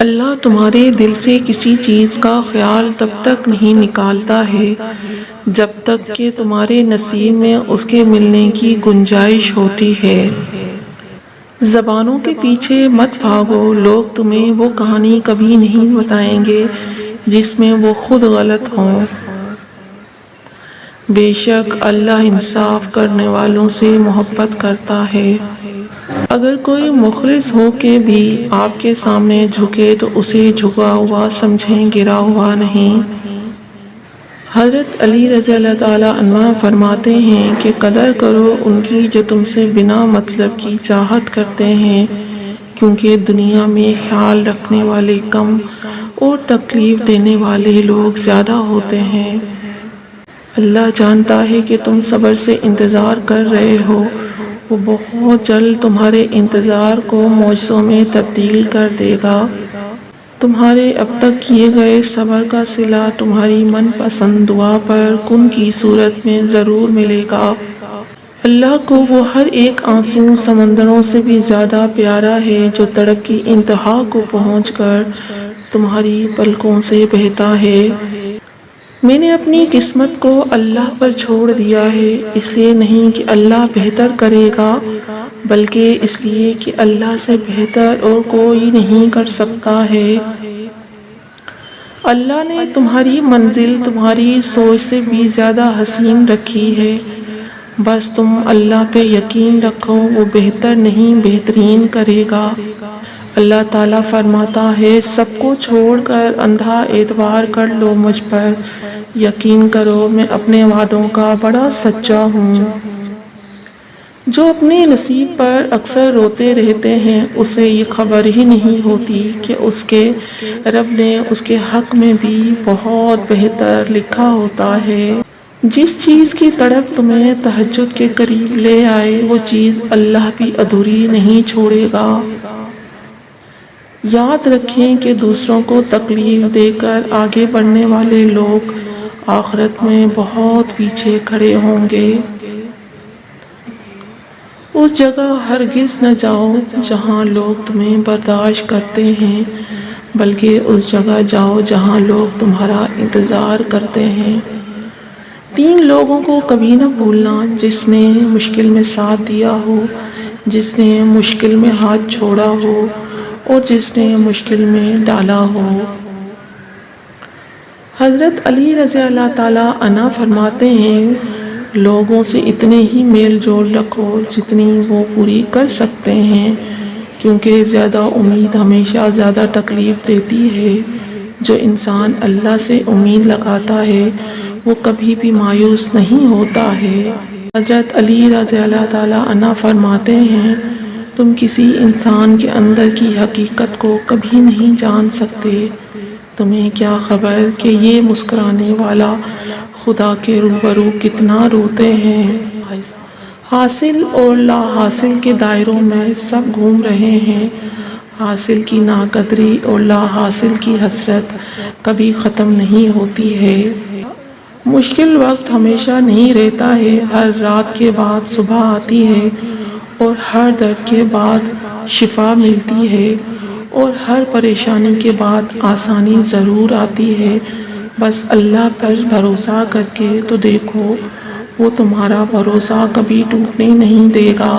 اللہ تمہارے دل سے کسی چیز کا خیال تب تک نہیں نکالتا ہے جب تک کہ تمہارے نصیب میں اس کے ملنے کی گنجائش ہوتی ہے۔ زبانوں کے پیچھے مت بھاگو، لوگ تمہیں وہ کہانی کبھی نہیں بتائیں گے جس میں وہ خود غلط ہوں۔ بے شک اللہ انصاف کرنے والوں سے محبت کرتا ہے۔ اگر کوئی مخلص ہو کے بھی آپ کے سامنے جھکے تو اسے جھکا ہوا سمجھیں، گرا ہوا نہیں۔ حضرت علی رضی اللہ تعالیٰ عنہ فرماتے ہیں کہ قدر کرو ان کی جو تم سے بنا مطلب کی چاہت کرتے ہیں، کیونکہ دنیا میں خیال رکھنے والے کم اور تکلیف دینے والے لوگ زیادہ ہوتے ہیں۔ اللہ جانتا ہے کہ تم صبر سے انتظار کر رہے ہو، وہ بہت جلد تمہارے انتظار کو معجزوں میں تبدیل کر دے گا۔ تمہارے اب تک کیے گئے صبر کا صلہ تمہاری من پسند دعا پر کن کی صورت میں ضرور ملے گا۔ اللہ کو وہ ہر ایک آنسو سمندروں سے بھی زیادہ پیارا ہے جو تڑپ کی انتہا کو پہنچ کر تمہاری پلکوں سے بہتا ہے۔ میں نے اپنی قسمت کو اللہ پر چھوڑ دیا ہے، اس لیے نہیں کہ اللہ بہتر کرے گا بلکہ اس لیے کہ اللہ سے بہتر اور کوئی نہیں کر سکتا ہے۔ اللہ نے تمہاری منزل تمہاری سوچ سے بھی زیادہ حسین رکھی ہے، بس تم اللہ پہ یقین رکھو، وہ بہتر نہیں بہترین کرے گا۔ اللہ تعالیٰ فرماتا ہے سب کو چھوڑ کر اندھا اعتبار کر لو مجھ پر، یقین کرو میں اپنے وعدوں کا بڑا سچا ہوں۔ جو اپنے نصیب پر اکثر روتے رہتے ہیں اسے یہ خبر ہی نہیں ہوتی کہ اس کے رب نے اس کے حق میں بھی بہت بہتر لکھا ہوتا ہے۔ جس چیز کی تڑپ تمہیں تہجد کے قریب لے آئے وہ چیز اللہ بھی ادھوری نہیں چھوڑے گا۔ یاد رکھیں کہ دوسروں کو تکلیف دے کر آگے بڑھنے والے لوگ آخرت میں بہت پیچھے کھڑے ہوں گے۔ اس جگہ ہرگز نہ جاؤ جہاں لوگ تمہیں برداشت کرتے ہیں، بلکہ اس جگہ جاؤ جہاں لوگ تمہارا انتظار کرتے ہیں۔ 3 لوگوں کو کبھی نہ بھولنا، جس نے مشکل میں ساتھ دیا ہو، جس نے مشکل میں ہاتھ چھوڑا ہو اور جس نے مشکل میں ڈالا ہو۔ حضرت علی رضی اللہ تعالیٰ عنہ فرماتے ہیں لوگوں سے اتنے ہی میل جول رکھو جتنی وہ پوری کر سکتے ہیں، کیونکہ زیادہ امید ہمیشہ زیادہ تکلیف دیتی ہے۔ جو انسان اللہ سے امید لگاتا ہے وہ کبھی بھی مایوس نہیں ہوتا ہے۔ حضرت علی رضی اللہ تعالیٰ عنہ فرماتے ہیں تم کسی انسان کے اندر کی حقیقت کو کبھی نہیں جان سکتے، تمہیں کیا خبر کہ یہ مسکرانے والا خدا کے روبرو کتنا روتے ہیں۔ حاصل اور لا حاصل کے دائروں میں سب گھوم رہے ہیں، حاصل کی ناقدری اور لا حاصل کی حسرت کبھی ختم نہیں ہوتی ہے۔ مشکل وقت ہمیشہ نہیں رہتا ہے، ہر رات کے بعد صبح آتی ہے اور ہر درد کے بعد شفا ملتی ہے اور ہر پریشانی کے بعد آسانی ضرور آتی ہے۔ بس اللہ پر بھروسہ کر کے تو دیکھو، وہ تمہارا بھروسہ کبھی ٹوٹنے نہیں دے گا۔